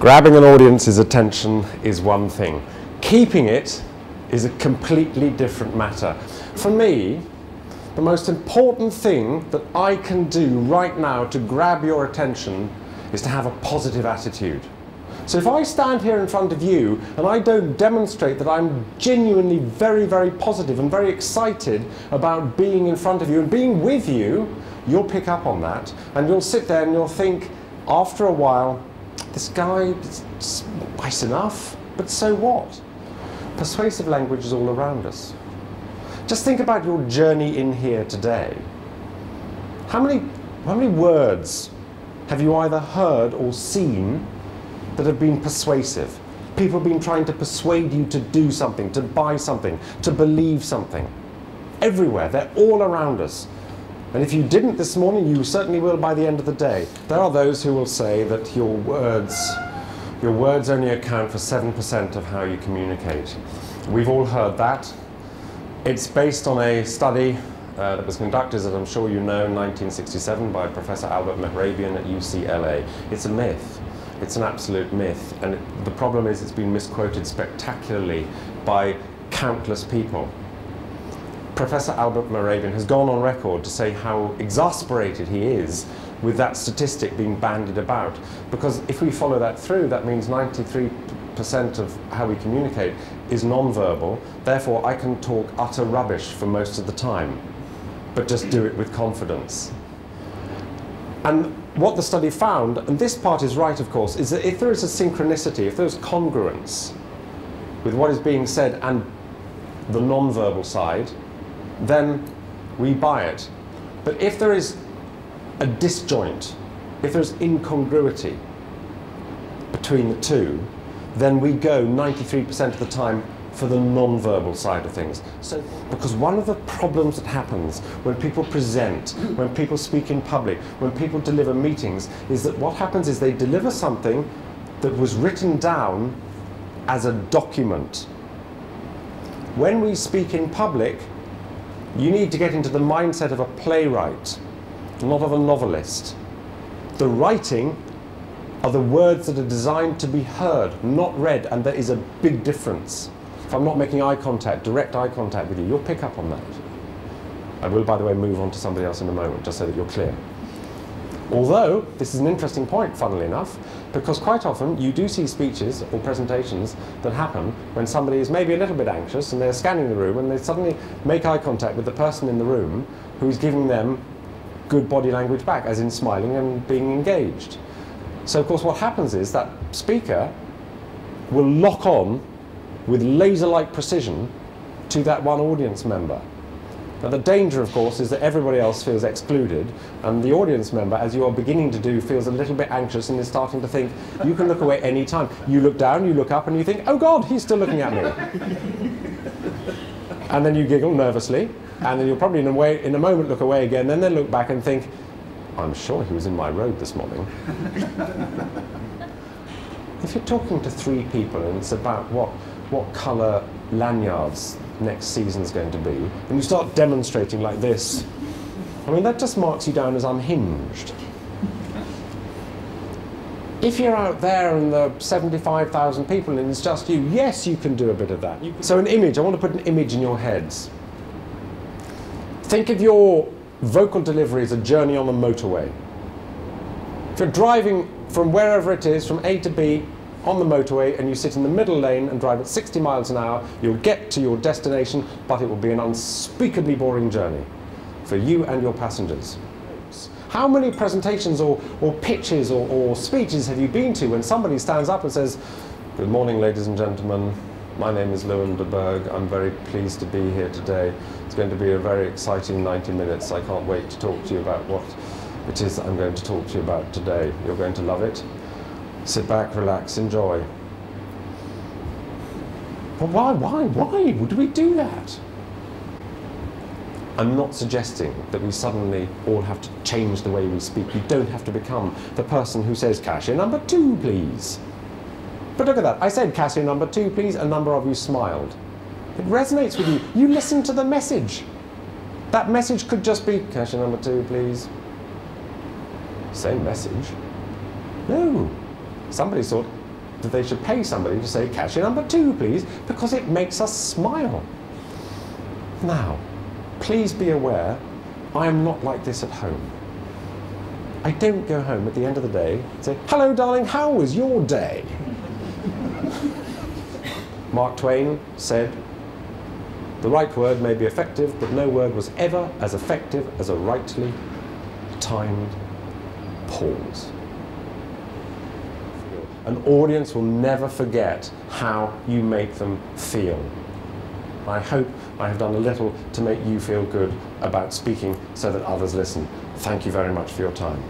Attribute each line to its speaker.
Speaker 1: Grabbing an audience's attention is one thing. Keeping it is a completely different matter. For me, the most important thing that I can do right now to grab your attention is to have a positive attitude. So if I stand here in front of you and I don't demonstrate that I'm genuinely very, very positive and very excited about being in front of you and being with you, you'll pick up on that and you'll sit there and you'll think, after a while, this guy is nice enough, but so what? Persuasive language is all around us. Just think about your journey in here today. How many words have you either heard or seen that have been persuasive? People have been trying to persuade you to do something, to buy something, to believe something. Everywhere, they're all around us. And if you didn't this morning, you certainly will by the end of the day. There are those who will say that your words only account for 7% of how you communicate. We've all heard that. It's based on a study that was conducted, as I'm sure you know, in 1967 by Professor Albert Mehrabian at UCLA. It's a myth. It's an absolute myth. And the problem is it's been misquoted spectacularly by countless people. Professor Albert Mehrabian has gone on record to say how exasperated he is with that statistic being bandied about. Because if we follow that through, that means 93% of how we communicate is non-verbal. Therefore, I can talk utter rubbish for most of the time, but just do it with confidence. And what the study found, and this part is right, of course, is that if there is a synchronicity, if there's congruence with what is being said and the non-verbal side, then we buy it. But if there is a disjoint, if there's incongruity between the two, then we go 93% of the time for the non-verbal side of things. So, because one of the problems that happens when people present, when people speak in public, when people deliver meetings, is that what happens is they deliver something that was written down as a document. When we speak in public, you need to get into the mindset of a playwright, not of a novelist. The writing are the words that are designed to be heard, not read, and there is a big difference. If I'm not making eye contact, direct eye contact with you, you'll pick up on that. I will, by the way, move on to somebody else in a moment, just so that you're clear. Although, this is an interesting point, funnily enough, because quite often you do see speeches or presentations that happen when somebody is maybe a little bit anxious and they're scanning the room and they suddenly make eye contact with the person in the room who's giving them good body language back, as in smiling and being engaged. So, of course, what happens is that speaker will lock on with laser-like precision to that one audience member. Now, the danger, of course, is that everybody else feels excluded, and the audience member, as you are beginning to do, feels a little bit anxious and is starting to think, you can look away any time. You look down, you look up, and you think, oh God, he's still looking at me. And then you giggle nervously, and then you'll probably in a moment look away again, and then look back and think, I'm sure he was in my road this morning. If you're talking to 3 people and it's about what colour lanyards next season's going to be, and you start demonstrating like this, I mean, that just marks you down as unhinged. If you're out there and there are 75,000 people and it's just you, yes, you can do a bit of that. So an image, I want to put an image in your heads. Think of your vocal delivery as a journey on the motorway. If you're driving from wherever it is, from A to B, on the motorway, and you sit in the middle lane and drive at 60 miles an hour, you'll get to your destination, but it will be an unspeakably boring journey for you and your passengers. How many presentations or pitches or speeches have you been to when somebody stands up and says, good morning, ladies and gentlemen, my name is Luan de Burgh, I'm very pleased to be here today. It's going to be a very exciting 90 minutes. I can't wait to talk to you about what it is that I'm going to talk to you about today. You're going to love it. Sit back, relax, enjoy. But why would we do that? I'm not suggesting that we suddenly all have to change the way we speak. You don't have to become the person who says, cashier number 2, please. But look at that. I said, cashier number 2, please. A number of you smiled. It resonates with you. You listen to the message. That message could just be, cashier number 2, please. Same message. No. Somebody thought, that they should pay somebody to say, cashier number 2, please, because it makes us smile. Now, please be aware, I am not like this at home. I don't go home at the end of the day and say, hello, darling, how was your day? Mark Twain said, the right word may be effective, but no word was ever as effective as a rightly timed pause. An audience will never forget how you make them feel. I hope I have done a little to make you feel good about speaking so that others listen. Thank you very much for your time.